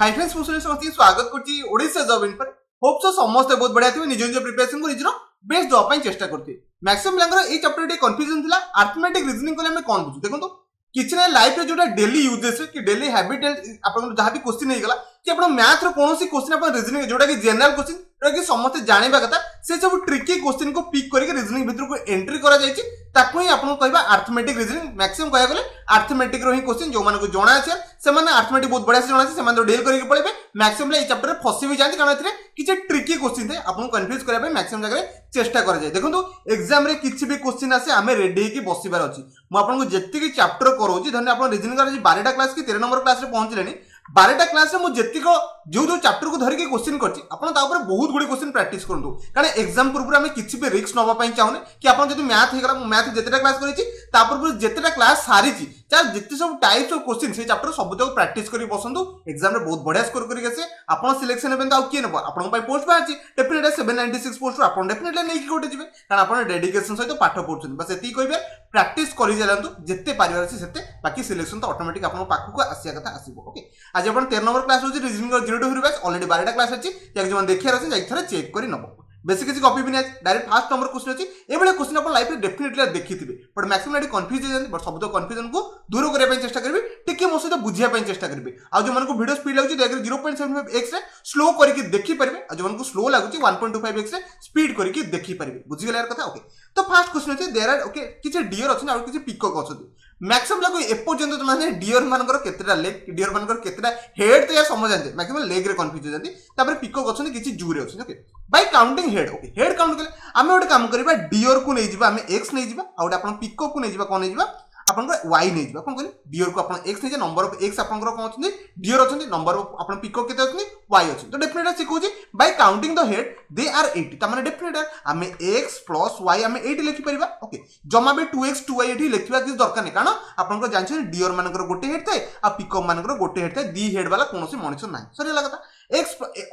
Hi friends मुझे समस्त स्वागत करछि ओडिशा जॉब इन पर होप सो समस्त बहुत बढ़िया थिबे निज निज प्रिपरेशन को निजरो बेस्ट दवा पई चेष्टा करथि मैक्सिमम पिलांगर ए चैप्टर टे कंफ्यूजन थिला अरिथमेटिक रीजनिंग कोले हम कोन बुझु देखो किछि ना लाइफ रे जोटा डेली यूजेस कि डेली हैबिट आपन जहां भी क्वेश्चन हे गला कि आपन मैथ रो कोनोसी क्वेश्चन आपन रीजनिंग जोटा कि जनरल क्वेश्चन कि समस्त जानिबा कथा से सब ट्रिकी क्वेश्चन को पिक करके रीजनिंग भीतर को एंट्री करा जायछि ताकू ही आपन कहबा अरिथमेटिक रीजनिंग मैक्सिमम कहया गले अरिथमेटिक रो ही क्वेश्चन जो माने को जणा छै से माने अरिथमेटिक बहुत बढ़िया से जणा छै से माने डील करके पळेबे मैक्सिमम ए चैप्टर फसी भी जानते कारण एथरे किछि ट्रिकी क्वेश्चन थे आपन कंफ्यूज करबे मैक्सिमम जगह चेष्टा करा जाय देखंतु एग्जाम रे किछि भी क्वेश्चन आसे हमें रेडी की बसिबार अछि म आपन को जत्ति की चैप्टर करोछि धन्य आपन रीजनिंग कर 12टा क्लास की 13 नंबर क्लास रे पहुंचलेनी 12टा क्लास रे मु जत्ति को जो चैप्टर को धरि के क्वेश्चन करछि आपन ता ऊपर बहुत गुडी क्वेश्चन प्रैक्टिस करंतु कारण एग्जाम पूर्व हमें किछि भी रिस्क नबा पई चाहुने कि आपन जदि मैथ हे गला मैथ जत्तिटा क्लास करिछि ता पूर्व जत्तिटा क्लास सारिछि चाहे जत्ति सब टाइप्स ऑफ क्वेश्चन से चैप्टर सब तक प्रैक्टिस करी बसंतु एग्जाम रे बहुत बढ़िया स्कोर करी गसे आपन सिलेक्शन हेबेन ता किए नबो आपन पई पोस्ट बाछि डेफिनेटली 796 पोस्ट आपन डेफिनेटली नै कि कोटे जिवे कारण आपन डेडिकेशन सहित पाठ पढुछन बस एती कहबे प्रैक्टिस करी जालंतु जत्ते परिवार से सेते बाकी सिलेक्शन तो ऑटोमेटिक आपन पाखु को आसिया कथा आसीबो ओके आज अपन 13 नंबर क्लास होछि रीजनिंग 0 टू 5 बैच ऑलरेडी 12टा क्लास अछि जे जमन देखिया रहछि जाई थरे चेक करी नबो बेसिक किसी कॉपी भी नहीं डायरेक्ट फास्ट नंबर क्वेश्चन अछि एबले क्वेश्चन अपन लाइफ रे डेफिनेटली देखिथिबे बट मैक्सिमम एडी कंफ्यूज हो बट सब तो कंफ्यूजन को दूर करे पई चेष्टा करबे टिके मो सहित बुझिया पई चेष्टा करबे आ जो मन को वीडियो स्पीड लागुची देख 0.75x रे स्लो करके देखि परबे आ जो मन को स्लो लागुची 1.25x रे स्पीड करके देखि परबे बुझि गेला यार कथा ओके तो फास्ट क्वेश्चन अछि देयर आर ओके किछि डियर अछि आ किछि पिकॉक अछि मैक्सिमम लागो ए पर्यंत तो माने डियर मानकर केतेटा लेग डियर मानकर केतेटा हेड तो या समझ जानते मैक्सिमम लेग रे कंफ्यूज हो जानते तापर पिकॉक अछि किछि जू रे अछि okay bye counting head okay head count कले आमे ओटे काम करबा डियर को नै जिबा आमे x नै जिबा आ ओटे अपन पिकॉक को नै जिबा कोन नै जिबा अपन को y नै जिबा कोन कहली डियर को अपन x नै जे नंबर ऑफ x अपन को कोन अछि डियर अछि नंबर ऑफ अपन पिकॉक केते अछि y अछि तो डेफिनेटली से कहूची by counting the head they are 80 त माने डेफिनेटली आमे x + y आमे 80 लिखि परिबा ओके जमा बे 2x 2y एठी लिखिबा कि दरकार नै कारण अपन को जानछ डियर मानकर गोटे हेड थाए आ पिकॉक मानकर गोटे हेड थाए दी हेड वाला कोनोसी मनुष्य नै सरी लागता x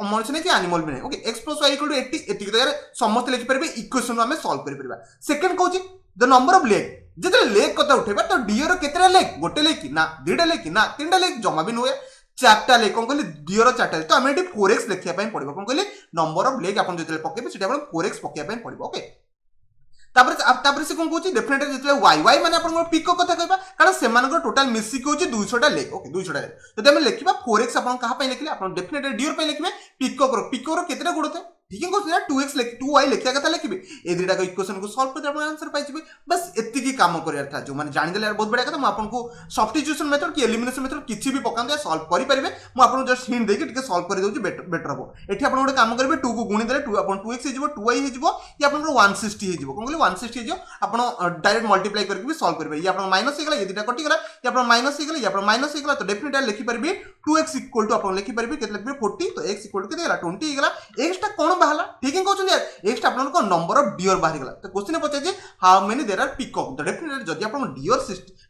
मनुष्य नै कि एनिमल भी नै ओके x + y = 80 एति के समस्त लिखि परिबे इक्वेशन आमे सॉल्व करि परिबा सेकंड कहूची द नंबर ऑफ लेग जते लेग कथा उठेबा तो डियर केतरा लेग गोटे लेग कि ना दुटा लेग कि ना तीनटा लेग जमा भी नोए चारटा लेग कोन कहली डियर चारटा तो हमें एटी 4x लिखिया पई पड़िबो कोन कहली नंबर ऑफ लेग अपन जते पकेबे सेटा अपन 4x पकिया पई पड़िबो ओके तापर से कोन कहूची डेफिनेटली जते y माने अपन पिको कथा कहबा कारण से मानकर टोटल मिसी के होची 200 टा लेग ओके 200 टा लेग तो हम लिखिबा 4x अपन कहा पई लिखले अपन डेफिनेटली डियर पई लिखबे पिको रो केतेटा गुण होते ठीक है कोन 2x लिख 2y लिखिया कथा लिखबे ए दुटा को इक्वेशन को सॉल्व कर अपन आंसर पाइ जिबे बस एत्ती की काम करियार था जो माने जानि देले यार बहुत बढ़िया कथा म आपन को सब्स्टिट्यूशन मेथड की एलिमिनेशन मेथड किछि भी पकांदे सॉल्व करि परिबे म आपन जस्ट हिंट देके टिके सॉल्व करि दउची बेटर हो एठी आपन गोटे काम करबे 2 को गुणी देले 2 अपन 2x हे जिवो 2y हे जिवो या आपन 160 हे जिवो कोन कहले 160 हे जिवो आपन डायरेक्ट मल्टीप्लाई करके भी सॉल्व करबे या आपन माइनस हे गेला ये दुटा कटि गेला या आपन माइनस हे गेला या आपन माइनस हे गेला तो डेफिनेटली लिखि परबे 2x = आपन लिखि परबे केते लिखबे 40 तो x = केते गेला 20 हे गेला x टा कोन बाहला ठीक है एक्स आपन को नंबर ऑफ डियर बाहर गला तो क्वेश्चन पचे जे how many there are peacock तो डेफिनेटली जदि आपन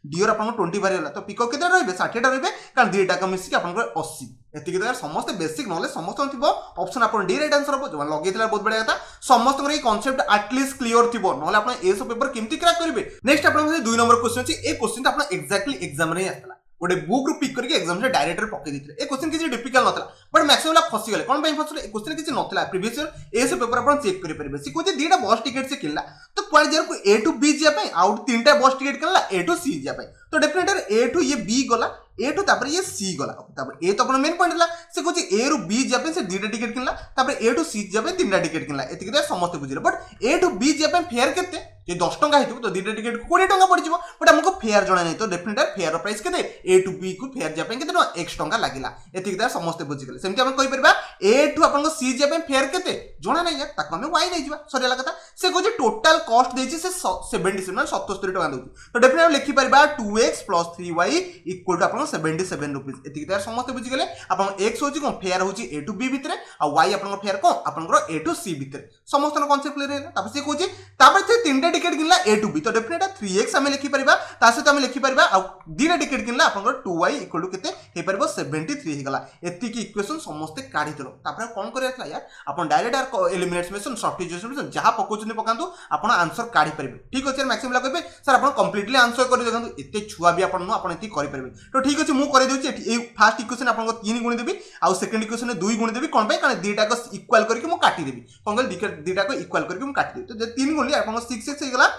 डियर आपन 20 बाहर गला तो पिकॉक केते रहबे 60 टा रहबे कारण दुटा का मिसी आपन को 80 एति के समस्त बेसिक नॉलेज समस्त थिबो ऑप्शन आपन डी राइट आंसर हो जो लगेतला बहुत बढ़िया था समस्त को ए कांसेप्ट एटलीस्ट क्लियर थिबो नले आपन ए सब पेपर केमती क्रैक करबे नेक्स्ट आपन 2 नंबर क्वेश्चन अछि ए क्वेश्चन आपन एग्जैक्टली एग्जाम रे आतला गोटे बुक रू पिक करके एग्जाम से डायरेक्टर पके दिथले ए क्वेश्चन किछि डिफिकल्ट नथला बट मैक्सिमम ला फसी गेले कोन पई फसले ए क्वेश्चन किछि नथला प्रीवियस ईयर ए से पेपर अपन चेक करि परिबे सी कोछि दीटा बस टिकट से किनला तो क्वाड जर को ए टू बी जिया पई आउट तीनटा बस टिकट किनला ए टू सी जिया पई तो डेफिनेटली ए टू ये बी गला ए टू तापर ये सी गला तापर ए तो अपन मेन पॉइंट ला से कोछि ए रू बी जिया पई से दीटा टिकट किनला तापर ए टू सी जिया पई तीनटा टिकट किनला एति के समस्त बुझिले बट ए टू बी जिया पई फेयर केते जे 10 टंका हेतु तो दीटा टिकट 20 टंका पड़ जिवो बट हमको फेयर जणा नै तो डेफिनेटली फेयर प्राइस केते ए टू बी को फेयर जिया पई केते टंका x टंका लागिला एति के समस्त बुझि गेले सेमति हम कहि परबा ए टू अपन को सी जिया पई फेयर केते जणा नै यार ताको हम y नै जिवा सरिया कथा से कोछि टोटल कॉस्ट देछि से 77 मतलब 77 टंका दउछि तो डेफिनेटली लिखि परबा 2x + 3y = अपन 77 रुपीस एति के समस्त बुझि गेले अपन x होछि कोन फेयर होछि a टू b भितरे आ y अपन को फेयर कोन अपन को a टू c भितरे समस्त कांसेप्ट क्लियर हैला तापर से कोछि तापर से तीनटा टिकट किनला a टू b तो डेफिनेटली 3x हमें लिखि परबा ता से लिखि परबा आ दीटा टिकट किनला अपन को 2y = केते हे परबो 73 हे गला एति की इक्वेशन इक्वेशन समस्ते काढ़ी देलो तापर कोन करिया था यार आपण direct are eliminate method substitution जहां पकोचनी पकांतु आपण आंसर काढ़ी परिबे ठीक अछि मैक्सिमम ला कहबे सर आपण कंप्लीटली आंसर करि देखंतु एते छुआ भी आपण न आपण एति करि परिबे तो ठीक अछि मु करि देउछि एठी फर्स्ट इक्वेशन आपण को 3 गुणी देबी आ सेकंड इक्वेशन 2 गुणी देबी कोन पे कारण दीटा को इक्वल करके मु काटी देबी कोन कहल दीटा को इक्वल करके मु काटी देबी तो 3 गुणी आपण 6x हे गला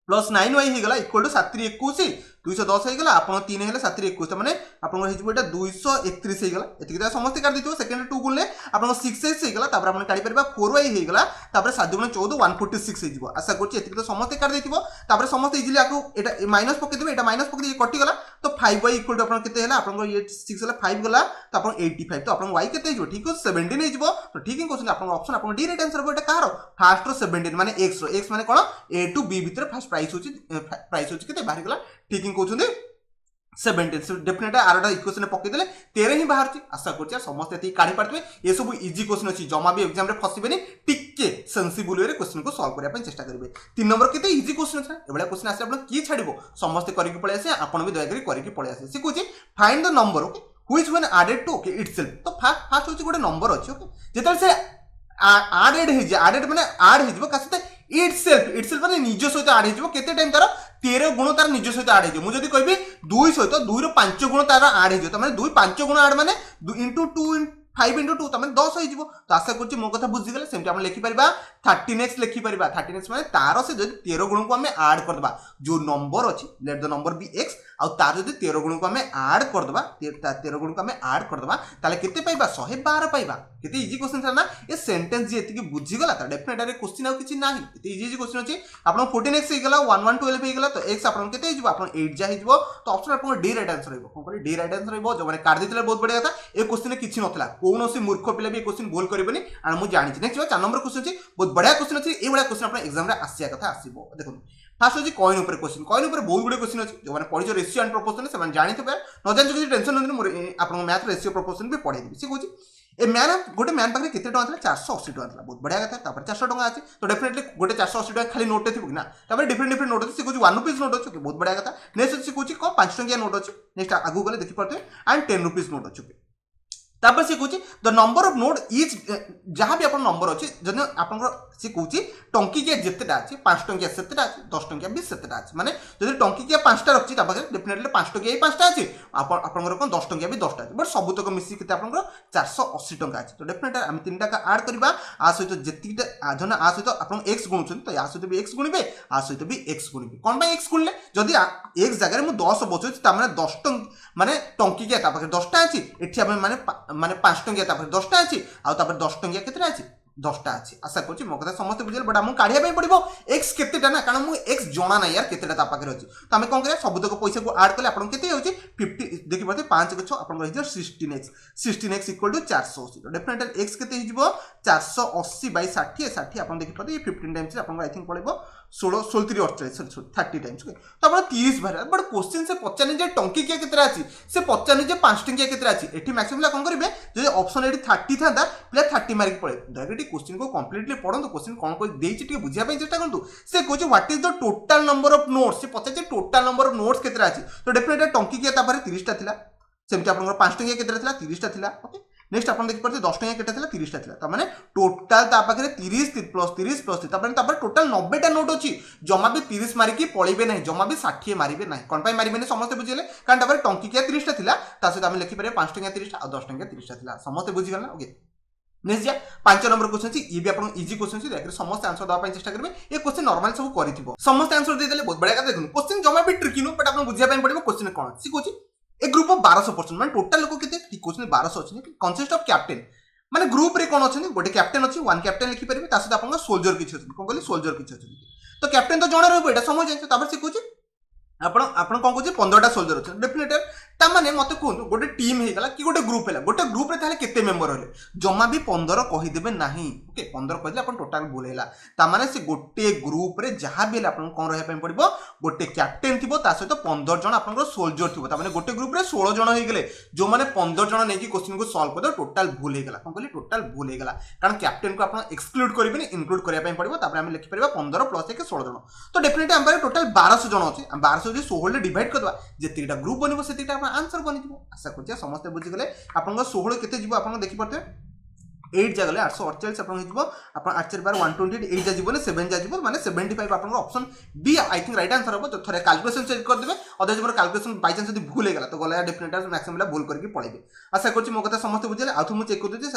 प्लस 9y हे गला इक्वल टू 7 21 210 हे गला आपण 3 हेले 7 21 माने आपण हे जिवो एटा 231 हे गला एति के समस्त काट दितो सेकंड 2 गुणले आपण 6x हे गला तापर आपण काटी परबा 4y हे गला तापर 7 गुण 14 146 हे जिवो आशा करछि एति के समस्त काट देतिबो तापर समस्त इजिली आको एटा माइनस पके देबे एटा माइनस पके दे कटि गला तो 5y इक्वल टू आपण केते हला आपण ये 6 हला 5 गला तो आपण 85 तो आपण y केते हे जिवो ठीक हो 17 हे जिवो तो ठीक हि क्वेश्चन आपण ऑप्शन आपण डी राइट आंसर एटा कारो फर्स्ट रो 17 माने x माने कोन a टू b भीतर फर्स्ट प्राइस होची केते बाहर गला ठीक हि कहउछन 17 सो डेफिनेटली आरडा इक्वेशन पके देले 13 ही बाहर आशा करछि समस्त एति काढी पारतबे ये सब इजी क्वेश्चन अछि जमा भी एग्जाम रे फसिबेनी टिके सेंसिबल वे रे क्वेश्चन को सॉल्व करिया पय चेष्टा करबे 3 नंबर केते इजी क्वेश्चन अछि एबला क्वेश्चन आसे आपण की छाडिबो समस्त करिकि पळे आसे आपण भी दया करी करिकि पळे आसे से कहछि find the number okay which when added to okay itself तो फर्स्ट होछि गोटे नंबर अछि ओके जेतल से एडेड माने ऐड हे जिवो कासे इटसेल्फ माने निज सहित ऐड हे जिवो केते टाइम तार 13 गुण तार निज सहित ऐड हे जिवो मु जदी कहबी 2 सहित 2 रो 5 गुण तार ऐड हे जिवो त माने 2 5 गुण ऐड माने 2 into 2 5 into 2 तमें 10 हो जिवो तो आशा करछि मो कथा बुझि गेले सेमति हम लिखि परबा 13x लिखि परबा 13x माने तार से जदी 13 गुण को हमें ऐड कर दबा जो नंबर अछि let the number be x आ तार जदी 13 गुण को हमें ऐड कर दबा 13 गुण को हमें ऐड कर दबा ताले केते पाइबा 112 पाइबा केते इजी क्वेश्चन था ना ये सेंटेंस जे एति बुझि गला त डेफिनेटली क्वेश्चन आ किछि नाही एति इजी क्वेश्चन अछि आपन 14x हे गला 1112 हे गला तो x आपन केते हे जिवो आपन 8 जा हे जिवो तो ऑप्शन आपन डी राइट आंसर हेबो कोन डी राइट आंसर हेबो जो माने काट दितले बहुत बढ़िया था ए क्वेश्चन किछि नथला कोनोसी मूर्ख पिला भी क्वेश्चन भूल करबेनी आ मु जानि छी नेक्स्ट 4 नंबर क्वेश्चन अछि बहुत बढ़िया क्वेश्चन अछि ए बडा क्वेश्चन अपन एग्जाम रे आसिया कथा आसीबो देखो फर्स्ट अछि कॉइन ऊपर बहुत गुडे क्वेश्चन अछि जो माने पढिजो रेशियो एंड प्रोपोर्शन से माने जानि थबे न जानि कि टेंशन नदिन मोर आपन मैथ रेशियो प्रोपोर्शन भी पढाइ दिबि से कहछि ए मैन गोटे मैन पाखे केते टका थला 480 टका थला बहुत बढ़िया कथा तापर 400 टका अछि तो डेफिनेटली गोटे 480 टका खाली नोट थिबो कि ना तापर डिफरेंट नोट अछि से कहछि 1 रुपीस नोट अछि बहुत बढ़िया कथा नेक्स्ट से कहछि को 5 टकिया नोट अछि नेक्स्ट आगु गले देखि परते एंड 10 रुपीस नोट अछि तापर से कहछि the number of note is जहां भी अपन नंबर अछि जने अपन से कहछि टंकी के जतेटा अछि 5 टंकिया सेतेटा अछि 10 टंकिया भी सेतेटा अछि माने जदि टंकी के 5टा रखछि तापर डेफिनेटली 5 टंकिया 5टा अछि अपन कोन 10 टंकिया भी 10टा अछि बट सब तक मिसी केते अपन 480 टंका अछि तो डेफिनेटली हम 3 टका ऐड करबा आ सहित जतिटा जने आ सहित अपन x गुणुछन तो या सहित भी x गुणिबे आ सहित भी x गुणिबे कोन बा x गुणले जदि x जगह रे मु 10 बचुछि त माने 10 टंक माने टंकी के तापर 10टा अछि एठी हम माने 5 टंकिया तापर 10टा अछि आ तापर 10 टंकिया केतेटा अछि 10टा अछि आशा करछि मो कथा समस्त बुझल बट हम काढिया पय पड़िबो x केतेटा ना कारण मु x जोना ना यार केतेटा ता पाके अछि तो हम कोन करे सबुतक पैसा को ऐड करले आपन केते होछि 50 देखि परते 5 के 6 आपन रहि 16x इक्वल टू 480 तो डेफिनेटली x केते हिजबो 480 बाय 60 60 आपन देखि परते 15 टाइम्स आपन आई थिंक पड़िबो 16 33 38 30 टाइम्स तो आपन 30 भरा बट क्वेश्चन से पचानी जे टंकी के केतेरा अछि से पचानी जे 5 टंकिया केतेरा अछि एठी मैक्सिमम कोन करिवे जे ऑप्शन एठी 30 थांदा प्ले 30 मार्क पड़े डायरेक्टली क्वेश्चन को कंप्लीटली पढंतु क्वेश्चन कोन को देछि टिके बुझिया पय चेष्टा करंतु से कहछि what is the total number of notes से पचाचे टोटल नंबर ऑफ नोट्स केतेरा अछि तो डेफिनेटली टंकी के तापर 30 टा थिला सेमति आपन 5 टंकिया केतेरा थिला 30 टा थिला ओके नेक्स्ट अपन देखि परते 10 टंकिया केटा थिला 30 टा थिला त माने टोटल ता पाखरे 30 प्लस 30 प्लस 30 तापर टोटल 90 टा नोट अछि जमा भी 30 मारी की पळिबे नै जमा भी 60 मारिबे नै कोन पाई मारिबे नै समस्त बुझिले कारण तापर टंकी के 30 टा थिला ता से हम लिखि परबे 5 टंकिया 30 टा आ 10 टंकिया 30 टा थिला समस्त बुझि गल ना ओके नेक्स्ट जा 5 नंबर क्वेश्चन अछि ये भी अपन इजी क्वेश्चन अछि देखि समस्त आंसर दवा पय चेष्टा करबे ये क्वेश्चन नॉर्मल सब करिथिबो समस्त आंसर दे देले बहुत बढ़िया का देखु क्वेश्चन जमा भी ट्रिकी नो बट अपन बुझिया पय पड़िबो क्वेश्चन कोन सी कोछि ए ग्रुप ऑफ 1200 पर्सन माने टोटल लोक केते क्वेश्चन 1200 अछि कंसिस्ट ऑफ कैप्टन माने ग्रुप रे कोन अछि गोटे कैप्टन अछि वन कैप्टन लिखि परिबे ता सहित अपन सोल्जर किछ अछि कोन कहली सोल्जर किछ अछि तो कैप्टन तो जणे रहबो एटा समझ जाय तापर से कोछि आपण कोन कहछि 15 टा सोल्जर अछि डेफिनेटली ता माने मते कोन गोटे टीम हे गला कि गोटे ग्रुप हेला गोटे ग्रुप रे ताले केते मेंबर होले जमा भी 15 कहि देबे नाही ओके 15 कहि दे आपण टोटल बोलेला ता माने से गोटे ग्रुप रे जहां भी आपण कोन रहय पय पड़िबो गोटे कैप्टन थिबो ता सहित 15 जण आपण सोल्जर थिबो ता माने गोटे ग्रुप रे 16 जण हे गेले जो माने 15 जण नै कि क्वेश्चन को सॉल्व कर दो टोटल भूल हे गेला कोन कहली टोटल भूल हे गेला कारण कैप्टन को आपण एक्सक्लूड करबिनी इंक्लूड करिया पय पड़िबो तापर हम लिखि परबा 15 प्लस 1 16 जण तो डेफिनेटली हम टोटल 1200 जण अछि हम 1200 जे 16 डिवाइड करबा जेतिटा ग्रुप बनिबो सेतिटा आंसर बनी जिवो आशा करछि समस्त बुझी गले आपन 16 केते जिवो आपन देखि परते 8 जा गले 848 आपन हिजबो आपन 8 बार 128 8 जा जिवो 7 जा जिवो माने 75 आपन option B I think right answer हो तो थरे कैलकुलेशन चेक कर देबे अदर जबर कैलकुलेशन बाय चांस यदि भूल हे गला तो गला डेफिनेटली मैक्सिमम ला भूल करके पळेबे आशा करछि मो कथा समस्त बुझले आ मु चेक कर देछि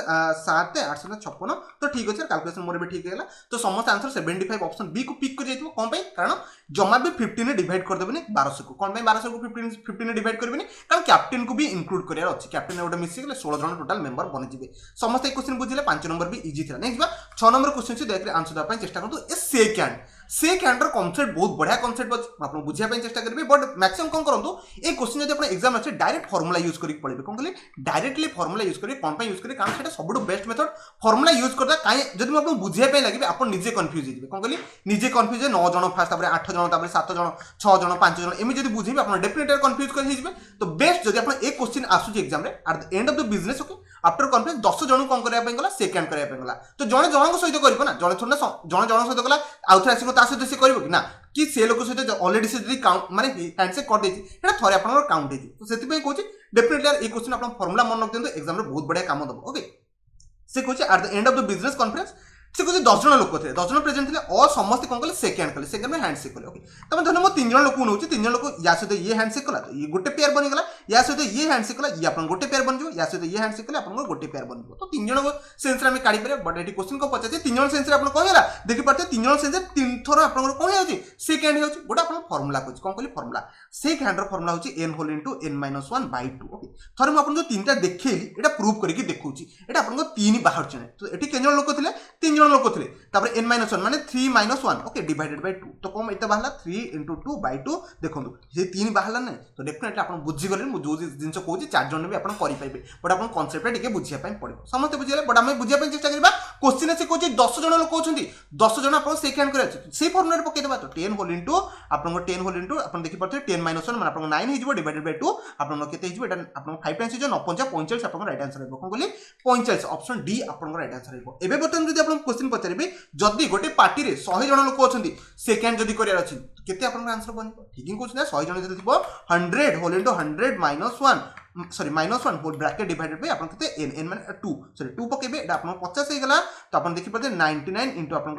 7 856 तो ठीक अछि कैलकुलेशन मोर भी ठीक हेला तो समस्त आंसर 75 ऑप्शन बी को पिक कर जेतिबो कोन पई कारण जमा भी 15 ने डिवाइड कर देबेनी 1200 को कोन पई 1200 को 15 ने डिवाइड करबेनी कारण कैप्टन को भी इंक्लूड करियार अछि कैप्टन ओटा मिसी गेले 16 जन टोटल मेंबर बनि जिवे समस्त एक क्वेश्चन बुझिले 5 नंबर भी इजी था नेक्स्ट बा 6 नंबर क्वेश्चन से देखरे आंसर दपा चेष्टा करतो ए सेकंड रो कांसेप्ट बहुत बढ़िया कांसेप्ट अछि आपन बुझिया पय चेष्टा करबे बट मैक्सिमम कोन करंतु ए क्वेश्चन जदि अपन एग्जाम अछि डायरेक्ट फार्मूला यूज करि पड़बे कोन कहले डायरेक्टली फार्मूला यूज करि कोन पय यूज करि कारण सेटा सबडो बेस्ट मेथड फार्मूला यूज करदा काई जदि आपन बुझिया पय लागिबे आपन निजे कंफ्यूज हिजिबे कोन कहले निजे कंफ्यूज 9 जन फास्ट तापर 8 जन तापर 7 जन 6 जन 5 जन एमि जदि बुझिबे आपन डेफिनेटली कंफ्यूज कर हिजिबे तो बेस्ट जदि आपन एक क्वेश्चन आसुची एग्जाम रे eight the end of the business okay after conference 10 जन कोन करया पय गला सेकंड करया पय गला तो जने जनक सहित करबो ना जने थोड़ा जने जन सहित गला आउथर आसीको ता सहित से करबो कि ना कि से लोक सहित ऑलरेडी से जदि काउंट माने हैंडशेक कर देछि एटा थोरे आपन काउंट हेछि तो सेति पय कहूछि डेफिनेटली यार ए क्वेश्चन आपन फार्मूला मन रख दियंतु एग्जाम रे बहुत बढ़िया काम दबो ओके से कहूछि at the end of the business conference से कहूछि 10 जन लोक थे 10 जन प्रेजेंट थे और समस्त कोन कले सेकंड में हैंडशेक कले ओके तमे धरनो मो 3 जन लोक नउछि 3 जन लोक या सहित ये हैंडशेक कला तो ये गोटे पेयर बनि गला या सहित ये हैंडशेक कला ये आपन गोटे पेयर बन जो या सहित ये हैंडशेक कले आपन गोटे पेयर बन जो तो 3 जन सेंस रे हम काढी पारे बट एटी क्वेश्चन को पचाचे 3 जन सेंस रे आपन कहला देखि पारते 3 जन सेंस रे 3 थोर आपन कोन हेउछि सेकंड हेउछि गोटे आपन फार्मूला कहछि कोन कहली फार्मूला सेकंड रो फार्मूला होछि n whole into n - 1 by 2 okay थोर हम आपन जो तीनटा देखैली एटा प्रूव करके देखौछि एटा आपन को 3 बाहर छने तो एटी के जन लोक थिले 3 जन लोक थिले n - 1 माने 3 - 1 ओके डिवाइडेड बाय 2 तो कम एटा बाहला 3 * 2 बाय 2 देखंतु जे 3 बाहला नै तो डेफिनेटली आपन बुझी गले मु जो जिंस कहूची 4 जन भी आपन करि पाइबे बट आपन कांसेप्ट टिके बुझिया पय पड़िबो समस्त बुझिले बट हम बुझिया पय चेष्टा करबा क्वेश्चन से कहूची 10 जन लोक कहउछंती 10 जन आपन सेकंड करे अछि से फॉर्मूला रे पके देबा तो 10 होल इनटू आपन 10 होल इनटू आपन देखि परते 10 - 1 माने आपन 9 हिजबो डिवाइडेड बाय 2 आपन केते हिजबो एटा आपन 5 टाइम्स हिजो 9 45 आपन राइट आंसर हेबो कोन कहली 45 ऑप्शन डी आपन राइट आंसर हेबो एबे बर्तन जदि आपन क्वेश्चन पचारिबे जदि गोटे पार्टी रे 100 जन लोक अछंती सेकंड जदि करियार अछि केते आपन आंसर बनिबो ठीक हि कहछ ना 100 जन जदि थिबो 100 whole into 100 - 1 sorry -1 whole bracket divided by आपन केते n माने 2 सॉरी 2 पकेबे एटा आपन 50 हे गला तो आपन देखि परते 99 इनटू आपन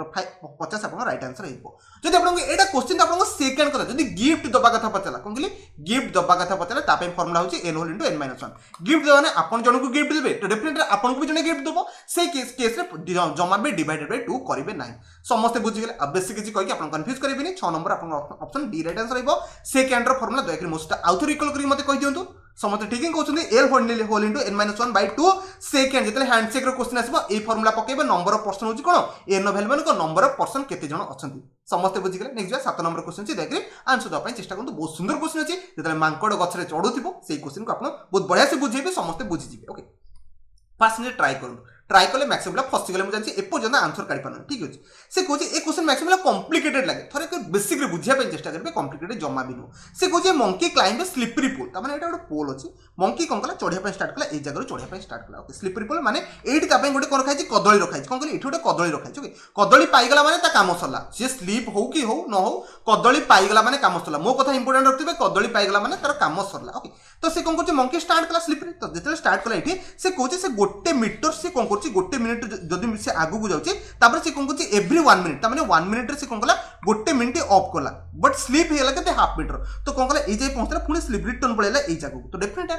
50 आपन राइट आंसर हेबो जदि आपन एटा क्वेश्चन आपन सेकंड कथा जदि गिफ्ट दबा कथा पचला कोन कहली गिफ्ट दबा कथा पचला ता पे फार्मूला होची n होल इनटू n - 1 गिफ्ट दबाने आपन जन को गिफ्ट देबे तो डेफिनेटली आपन को भी जने गिफ्ट दबो से केस रे जमा बे डिवाइडेड बाय 2 करिवे नाही समस्त बुझि गेले अब बेसिक किछि कहि आपन कंफ्यूज करिबेनी 6 नंबर आपन ऑप्शन डी राइट आंसर हेबो सेकंड रो फार्मूला दया करी मोस्ट आउथर इक्वल करी मते कहि दियंतु समस्त ठीक हि कहउछन l whole into n - 1 by 2 second जतले हैंडशेक रो क्वेश्चन आसीबो ए फार्मूला पकेबे नंबर ऑफ पर्सन होची कोन n वैल्यू माने को नंबर ऑफ पर्सन केते जण अछंती समस्त बुझि गेले नेक्स्ट 7 नंबर क्वेश्चन छी देखि आंसर द पय चेष्टा करंतु बहुत सुंदर क्वेश्चन अछि जतले मांकड़ गछरे चढुथिबो सेही क्वेश्चन को आपन बहुत बढ़िया से बुझेबे समस्त बुझि जिबे ओके फास्ट ने ट्राई करंतु ट्राई कले मैक्सिमम फसी गले मुझे एपर्यंत आंसर काढी पारन ठीक अछि से कहूची ए क्वेश्चन मैक्सिमम कॉम्प्लिकेटेड लागे थरे के बेसिक रे बुझिया पे चेष्टा करबे कॉम्प्लिकेटेड जमा भी नो से कहूची मंकी क्लाइंब ए स्लिपरी पूल त माने एटा गोटे पूल अछि मंकी कोन कला चढ़िया पे स्टार्ट कला ए जगह चढ़िया पे स्टार्ट कला ओके स्लिपरी पूल माने एठी ता पे गोटे कोन खाइछि कदळी रखाइछि कोन कहली एठी गोटे कदळी रखाइछि ओके कदळी पाई गला माने ता काम सरला से स्लिप हो कि हो न हो कदळी पाई गला माने काम सरला मो कथा इंपोर्टेंट रखतिबे कदळी पाई गला माने तार काम सरला ओके तो से कोन कहछि मंकी स्टार्ट कला स्लिपरी तो जेते स्टार्ट कला एठी से कहछि से गोटे मीटर से कोन कहछि गोटे मिनिट जदि से आगु को जाउची तापर से कोन कहछि एवरी 1 मिनिट त माने 1 मिनिट रे से कोन कला गोटे मिनिट ऑफ कला बट स्लीप हेला केते हाफ मीटर तो कोन कला ए जे पहुंचला पुनी स्लीप रिटर्न पळेला ए जागु तो डेफिनेट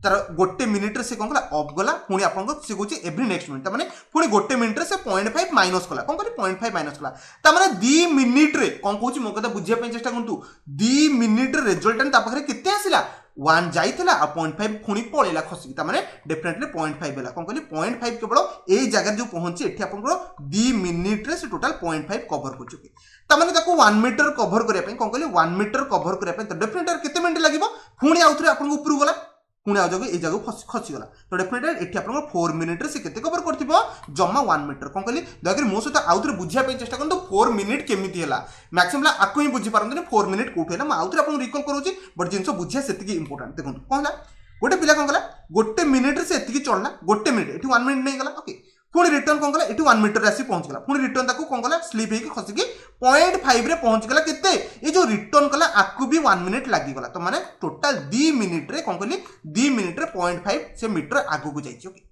तार गोटे मिनिट रे से कोन कला ऑफ गला पुनी आपन को से कहछि एवरी नेक्स्ट मिनिट त माने पुनी गोटे मिनिट रे से 0.5 माइनस कला कोन करी 0.5 माइनस कला त माने 2 मिनिट रे कोन कहछि मो कथा बुझिया पे चेष्टा करंतु 2 मिनिट रे रिजल्ट ता पाखरे केते आसिला 1 जाइथिला आ 0.5 खुणी पळेला खसी त माने डेफिनेटली 0.5 बेला कोन कहली 0.5 केवल ए जगह जो पहुंची एठी आपन को 2 मिनिट रे से टोटल 0.5 कवर कर चुके त माने ताको 1 मीटर कवर करिया पे कोन कहली 1 मीटर कवर करिया पे त डेफिनेटली केते मिनिट लागिवो खुणी आउथरे आपन को ऊपर गला पुणे आ जगह ए जगह खसी गला तो डेफिनेटली एठी आपन 4 मिनिट रे से केते कवर करथिबो जम्मा 1 मीटर कोन कहली दयाकरी मो सहित आउथरे बुझिया पे चेष्टा करन तो 4 मिनिट केमिति हला मैक्सिमम आकु ही बुझी पारन 4 मिनिट कोठे हला म आउथरे आपन रिकॉल करूची बट जिंसो बुझिया सेतिकी इंपोर्टेंट देखो कोन हला गोटे पिला कोन गला गोटे मिनिट रे से एतिकी चलना गोटे मिनिट एठी 1 मिनिट नै गला ओके पुणी रिटर्न कौन कला ये 1 मीटर आसी पहुंच गला पुणी रिटर्न ताको कौन कला स्लीप होगी खसिकी 0.5 रे पहुंच गला केते ये जो रिटर्न कला आकु भी 1 मिनिट लागी गला तो माने टोटल 2 मिनिट रे कौन कली 2 मिनिट रे 0.5 से मीटर आगु को जाइछि ओके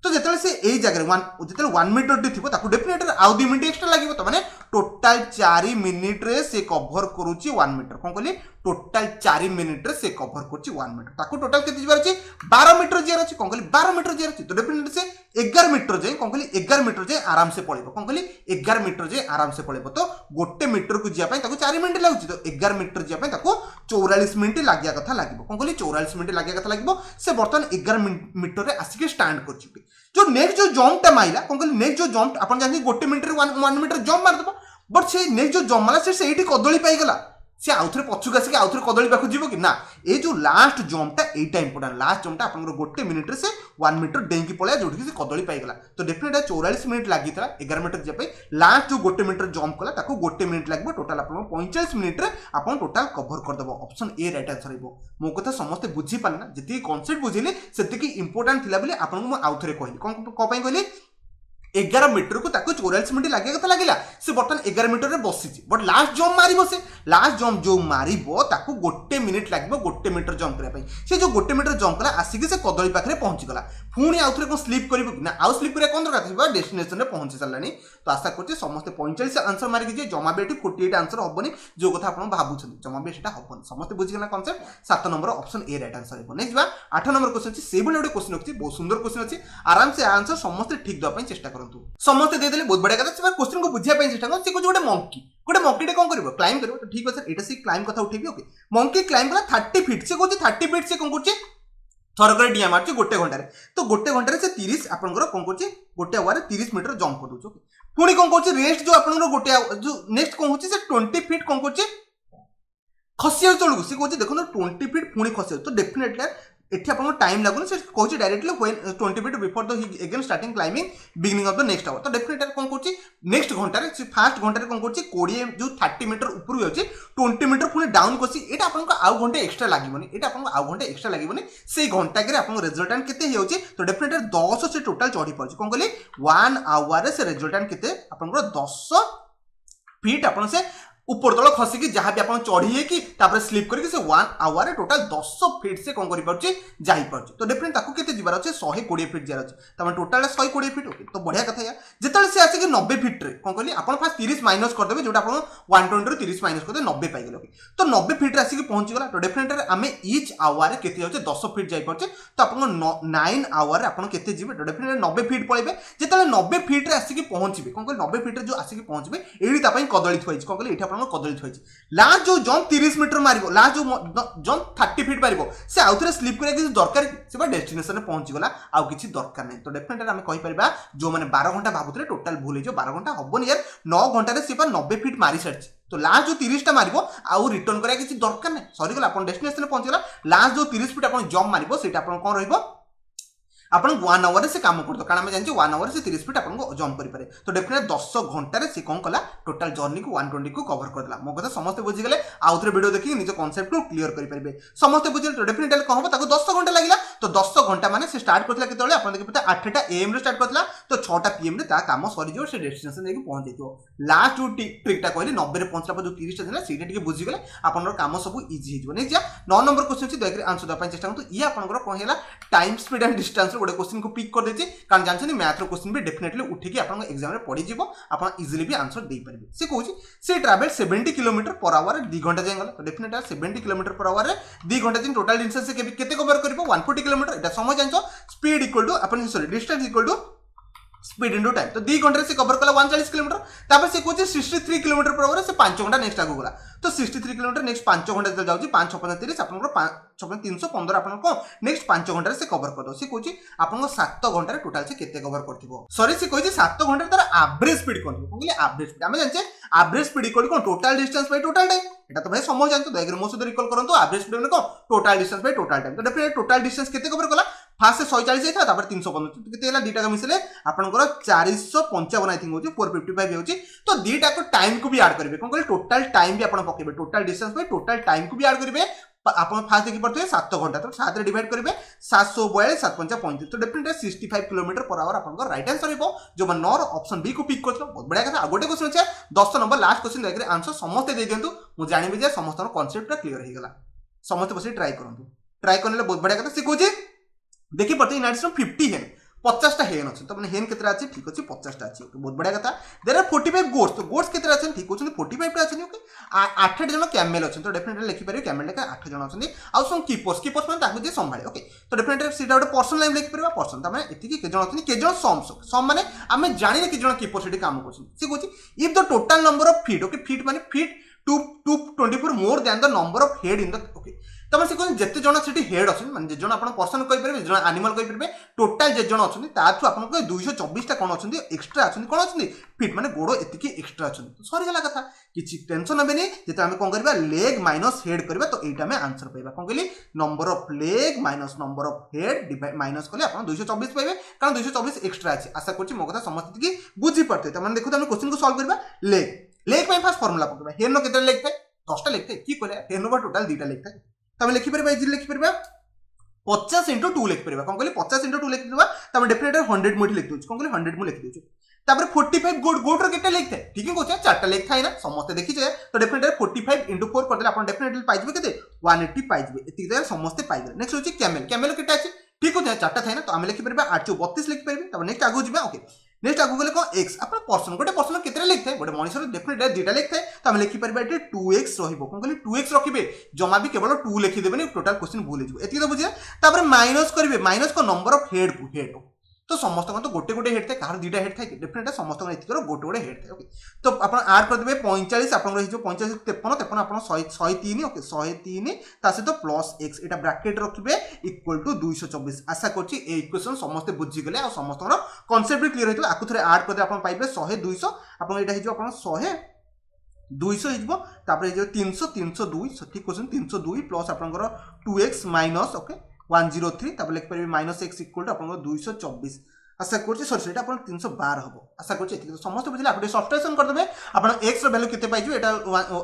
तो जेतले से एई जगह जेतले 1 मीटर टी थिबो ताकू डेफिनेटली आउ 2 मिनिट एक्स्ट्रा लागिबो तो माने टोटल 4 मिनिट रे से कवर करूची 1 मीटर कोन कहली टोटल 4 मिनिट रे से कवर करूची 1 मीटर ताकू टोटल केते जिबार अछि 12 मीटर जियार अछि कोन कहली 12 मीटर जियार अछि तो डेफिनेटली से 11 मीटर जाय कोन कहली 11 मीटर जाय आराम से पळेबो कोन कहली 11 मीटर जाय आराम से पळेबो तो गोटे मीटर को जिया पय ताकू 4 मिनिट लागुची तो 11 मीटर जिया पय ताकू 44 मिनिट लागिया कथा लागिबो कोन कहली 44 मिनिट लागिया कथा लागिबो से बर्तन 11 मीटर रे आसी के स्टैंड करछि जो नेक्स्ट जो जंप टा माइला कोन कहली नेक्स्ट जो जंप अपन जानि गोटे मिनिट रे 1 मीटर जंप मार दबो बट से नेक्स्ट जो जंप माला से एठी कदली पाई गला से आउथरे पछुक आसी के आउथरे कदली पाखु जीवो कि ना ए जो लास्ट जंपटा एटा इंपोर्टेंट लास्ट जंपटा आपन गोटे मिनिट रे से 1 मीटर डेंकी पळया जोठी से कदली पाई गला तो डेफिनेटली 44 मिनिट लागि था 11 मीटर जे पई लास्ट जो गोटे मीटर जंप कला ताको गोटे मिनिट लागबो टोटल आपन 45 मिनिट रे आपन टोटल कवर कर दबो ऑप्शन ए राइट आंसर हेबो मो कथा समस्त बुझी पाना जति कांसेप्ट बुझिले सेति की इंपोर्टेंट थिला बले आपन को आउथरे कहली को पई कहली 11 मीटर को ताको 44 मिनिट लागे कथा लागिला से बर्तन 11 मीटर रे बसिछि बट लास्ट जंप मारिबो से लास्ट जंप जो मारिबो ताको गोटे मिनिट लागबो गोटे मीटर जंप करे पई से जो गोटे मीटर जंप कला आसी के से कदली पाखरे पहुंची गला पुणी आउथरे को स्लिप करिबो कि ना आउ स्लिप करे कोन दरकार थिबा डेस्टिनेशन रे पहुंची सलानी तो आशा करछि समस्त 45 आंसर मारि के जे जमा बेटी 48 आंसर हबनी जो कथा आपण भाबुछन जमा बे सेटा हबन समस्त बुझि गना concept 7 number option A right answer हेबो नेक्स्ट बा 8 नंबर क्वेश्चन अछि सेबल ओडे क्वेश्चन अछि बहुत सुंदर क्वेश्चन अछि आराम से आंसर समस्त ठीक द पई चेष्टा करंतु समस्त दे देले बहुत बढ़िया कथा से क्वेश्चन को बुझिया पई चेष्टा कर से गोटे मंकी टे कोन करबो क्लाइम करबो तो ठीक है सर एटा से क्लाइम कथा उठेबी ओके मंकी क्लाइम कला 30 फीट से कोछि 30 फीट से कोन करछि थरकर डिया मारछि गोटे घंटा रे तो गोटे घंटा रे से 30 आपनकर कोन करछि गोटे आवर 30 मीटर जंप कर दोछ ओके पुनी कोन करछि रेस्ट जो आपनकर गोटे जो नेक्स्ट कोन होछि से 20 फीट कोन करछि खसिया चलु से कहछि देखो 20 फीट पुनी खसिया तो डेफिनेटली एठी आपन टाइम लागुन से कहछि directly when 20 feet before the again starting climbing beginning of the next hour तो डेफिनेटली कोन करछि नेक्स्ट घंटा रे फर्स्ट घंटा रे कोन करछि 20 जो 30 मीटर ऊपर होछि 20 मीटर पुनी डाउन करछि एटा आपन को आउ घंटे एक्स्ट्रा लागिबोनी एटा आपन को आउ घंटे एक्स्ट्रा लागिबोनी से घंटा के आपन रिजल्टेंट केते हेउछि तो डेफिनेटली 10 से टोटल चढ़ी परछि कोन कहली 1 आवर रे से रिजल्टेंट केते आपन को 10 फीट आपन से ऊपर तल खसिकी जहाँ भी आप चढ़ी कि स्लीप करके से 1 आवर टोटाल 10 फीट से कौन कर तो डेफिनेट ताको केते जिबार अछि 120 फीट जार अछि तमे टोटाल 120 फीट ओके तो बढ़िया कथा या जेतले से आसी कि 90 फीट रे कोन कहली आपण फास्ट 30 माइनस कर देबे जोटा आपण 120 रो 30 माइनस कर दे 90 पाइ गेल ओके तो 90 फीट रे आसी कि पहुंची गला तो डेफिनेट आमे ईच आवर रे केते होचे 10 फीट जाई परचे तो आपण 9 आवर रे आपण केते जिबे तो डेफिनेट 90 फीट पळेबे जेतले 90 फीट रे आसी कि पहुंचबे कोन कहली 90 फीट रे जो आसी कि पहुंचबे एडी ता पई कदली थोइछ कोन कहली एठी आपण कदली लास्ट जो जंप 30 मीटर मारिबो लास्ट जो जंप 30 फीट मारिबो से आउथरे स्लिप करे किसी दरकार से बा डेस्टिनेशन में पहुंची गला आउ किछि दरकार नै तो डेफिनेटली हम कहि परिबा जो माने 12 घंटा भाबुतरे टोटल भूल जो 12 घंटा हबोनी यार 9 घंटा रे से बा 90 फीट मारि सरछि तो लास्ट जो 30 टा मारिबो आउ रिटर्न करे किछि दरकार नै सरी गला अपन डेस्टिनेशन में पहुंची गला लास्ट जो 30 फीट अपन जंप मारिबो सेटा अपन कोन रहइबो आपण 1 आवर से काम करतो कारण हम जानि 1 आवर से 30 फीट आपण को जंप करि पारे तो डेफिनेटली 10 घंटा रे से कोन कला टोटल जर्नी को 120 को कवर कर देला मो कथा समस्त बुझि गेले आउथरे वीडियो देखि निज कांसेप्ट को क्लियर करि परिबे समस्त बुझिले तो डेफिनेटली कहबो ताको 10 घंटा लागिला तो 10 घंटा माने से स्टार्ट करथला केतले आपण देखि पता 8टा एएम रे स्टार्ट करथला तो 6टा पीएम रे ता काम सरी जो से डेस्टिनेशन देखि पहुंच जइतो लास्ट जो ट्रिकटा कहली 90 रे पहुंचला पर जो 30 टा थिला सेटा टिके बुझि गेले आपनर काम सब इजी हिजो नै जा 9 नंबर क्वेश्चन छी देखि आंसर द पय चेष्टा करतो ई आपनकर कहला टाइम स्पीड एंड डिस्टेंस रे गोटे क्वेश्चन को पिक कर देछि कारण जानछनी मैथ रो क्वेश्चन भी डेफिनेटली उठी कि आपन एग्जाम रे पड़ी जिवो आपन इजीली भी आंसर दे परिबे से कहूची से ट्रैवल 70 किलोमीटर पर आवर 2 घंटा जाय गला तो डेफिनेटली 70 किलोमीटर पर आवर 2 घंटा दिन टोटल डिस्टेंस से केते कवर करबो 140 किलोमीटर एटा समय जानछो स्पीड इक्वल टू अपन sorry distance equal to speed into time तो 2 घंटे से कवर कला 140 किलोमीटर तापर से कोचे 63 किलोमीटर पर आवर से 5 घंटा नेक्स्ट आगु गला तो 63 किलोमीटर नेक्स्ट 5 घंटा जल जाउची 5 6 30 आपन को 5 315 आपन को नेक्स्ट 5 घंटा से कवर कर दो से कोची आपन को 7 घंटा रे टोटल से केते कवर करथिबो सॉरी से कोची 7 घंटा तार एवरेज स्पीड कोन कहले एवरेज स्पीड हम जानचे एवरेज स्पीड इक्वल कोन total distance by total time एटा तो भाई समझ जानतो दया कर मो से रिकॉल करंतो एवरेज स्पीड ने को total distance by total time तो डेफिनेटली टोटल डिस्टेंस केते कवर कला फास्ट से 140 जाइथा तापर 315 केते हला दीटा का मिसले आपनकर 455 आई थिंक होची 455 होची तो दीटा को टाइम को भी ऐड करबे कोन कहले टोटल टाइम भी आपन पकेबे total distance by total time को भी ऐड करबे ଆପଣ ଫାଷ୍ଟ ଦେଖିପାରୁଥିବେ 7 ଘଣ୍ଟା ତ 7 ରେ ଡିଭାଇଡ୍ କରିବେ 742 7 5 35 ତ ଡେଫିନେଟଲି 65 କିଲୋମିटर पर आवर आपन राइट आंसर हो जो नॉर ऑप्शन बी को पिक करथलो बहुत बढ़िया कथा। आ गोटे क्वेश्चन छै 10 नंबर लास्ट क्वेश्चन देखरे आंसर समस्त दे दियंतु मु जानिबे जे समस्त कांसेप्ट क्लियर हो गला समस्त बस ट्राई करंतु ट्राई करले बहुत बढ़िया कथा। से कोजे देखि पड़ते यूनाइटेड स्टेट 50 है 50टा हेन अच्छे तो मैंने हेन केतरा अच्छे ठीक अच्छे 50टा अच्छे बहुत बढ़िया कथा। देयर आर 45 गोट्स तो गोट्स केतरा अच्छे ठीक होछन 45 टा अच्छे ओके 8 जन कैमेल अच्छे तो डेफिनेटली लिखि परियो कैमेल लेका 8 जन अच्छे आ सम कीपर्स माने ताकु जे संभाळे ओके तो डेफिनेटली सीधा गोटे पर्सन लाइन लिखि परियो पर्सन त माने एति के जन अच्छे के जन सम माने आमे जानि के जन कीपर सेठी काम करछन से कहछि if the total number of feet okay feet माने feet 224 more than the number of head in the okay तो मैं कहते जिते जन से हेड अच्छे मैंने जे आप पर्सन कहींपारे जो आनिमाल कहींपारे टोटाल जे जन अच्छे ताठू आप 224 कौन अच्छे एक्सट्रा अच्छे कौन अच्छे फिट माने गोड़ एति एक्सट्रा अच्छे तो सरीगला कथा किसी टेंशन हे जिते आम कौन करवा लेग माइनस हेड करवा तो यहाँ आम आंसर पाइबा कौन कहली number of leg minus number of head minus कले आप 224 पाइबे कारण 224 एक्सट्रा अच्छे आशा करुँच मो कथा समझते बुझी पार्थे तो मैंने देखो क्वेश्चन को सॉल्व करवा लेग फास्ट फर्मुला पकड़ा हेन के लेग थाए 10टा लेग थाए कि कहले हेन टोटाल 2टा लेग थाए तो लिखिपर इजिली लिखिपर 50 × 2 लिखिपर कौन कहली 50 × 2 लिखिदेवा तब डेफिनेटली 100 मुझे लिख दूँ कौन कहली 100 मुझे लिख दूँ तापर 45 गोटर केटा लेग थाए ठीक है कहते 4टा लेग थाए ना समस्त देखिए तो डेफिनेटली 45 × 4 करदे आप डेफिनेटली पाइबे केते 180 पाइबे एतिक जगह समस्त पाइबे। नेक्स्ट होची कैमेल केटा अछि ठीक होते 4टा थाए ना तो आम लिखिपर 8 32 लिखिपर तब नेक्स्ट आगु जिबा ओके नेक्स्ट आगु गले कौन एक्स आप पर्सन गोटे पर्सन केते लेग थाए गोटे मनुष्य डेफिनेटली 2टा लेग थाए तो आम लिखिपर 2x रहिबो कौन कहली 2x रखिबे जमा भी केवल 2 लिखिदेबेनी टोटल क्वेश्चन भूल हो एतिक तो बुझिया तापर माइनस करिवे माइनस को नंबर ऑफ हेड को हेड तो समस्त तो गोटे गोटे हेड थाए कहार 2टा हेड थाए डेफिनेटली समस्त एतिक गोटे गोटे हेड थाए ओके तो आप ऐड कर देबे 45 आपन रही जो 45 53 53 आपन 103 ओके 103 ता सहित plus x Etah bracket रखिबे equal to 224 आशा करछि ए इक्वेशन समस्त बुझी गले आ समस्त कांसेप्ट भी क्लियर हेतु आकु थरे ऐड कर दे आपन पाइबे 100 200 आपन एटा हिजो आपन 100 200 हिजबो तापर हिजो 300 302 ठीक क्वेश्चन 302 प्लस आपनकर 2x माइनस ओके 103 तब लिख पारे माइनस x इक्वल टू आपन 224 आशा करछि सॉरी एटा आपन 312 हबो आशा करछि एति समस्त बुझले आपण सब्स्ट्रैक्शन कर देबे आपण x रो वैल्यू केते पाइजो एटा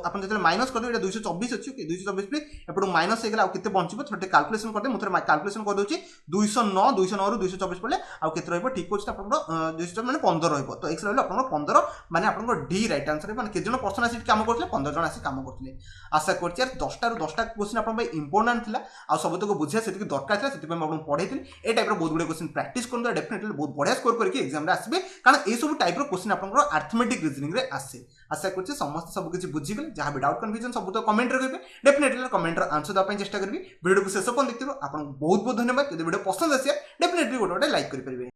आपण जते माइनस कर देबे एटा 224 अछि ओके 224 पे एपड माइनस हे गेला आ केते बंचिबो थोटे कैलकुलेशन कर दे मुथरे कैलकुलेशन कर दोछि 209 रो 224 पड़ले आ केते रहबो ठीक होछि आपण 224 माने 15 रहबो तो x रहलो आपण 15 माने आपण डी राइट आंसर माने के जन पर्सन आसी काम करथले 15 जन आसी काम करथले आशा करछि यार 10टा रो 10टा क्वेश्चन आपण भाई इंपोर्टेंट थिला आ सबतक बुझिया सेति दरकार थिला सेति आपण पढैथिल ए टाइप रो बहुत गुडे क्वेश्चन प्रैक्टिस करन डेफिनेटली बहुत बढ़िया स्कोर करके एग्जाम रे आसबे कारण ए सब टाइप रो क्वेश्चन आपन अर्थमेटिक रीजनिंग रे आसे आशा करछि समस्त सब किछि बुझि गेल जहां भी डाउट कंफ्यूजन सब तो कमेंट रे कहबे डेफिनेटली कमेंट रो आंसर द चेष्टा करबी वीडियो को शेष पन देखथिबो आपन बहुत बहुत धन्यवाद यदि वीडियो पसंद आसिया डेफिनेटली गोटे लाइक करि परिबे।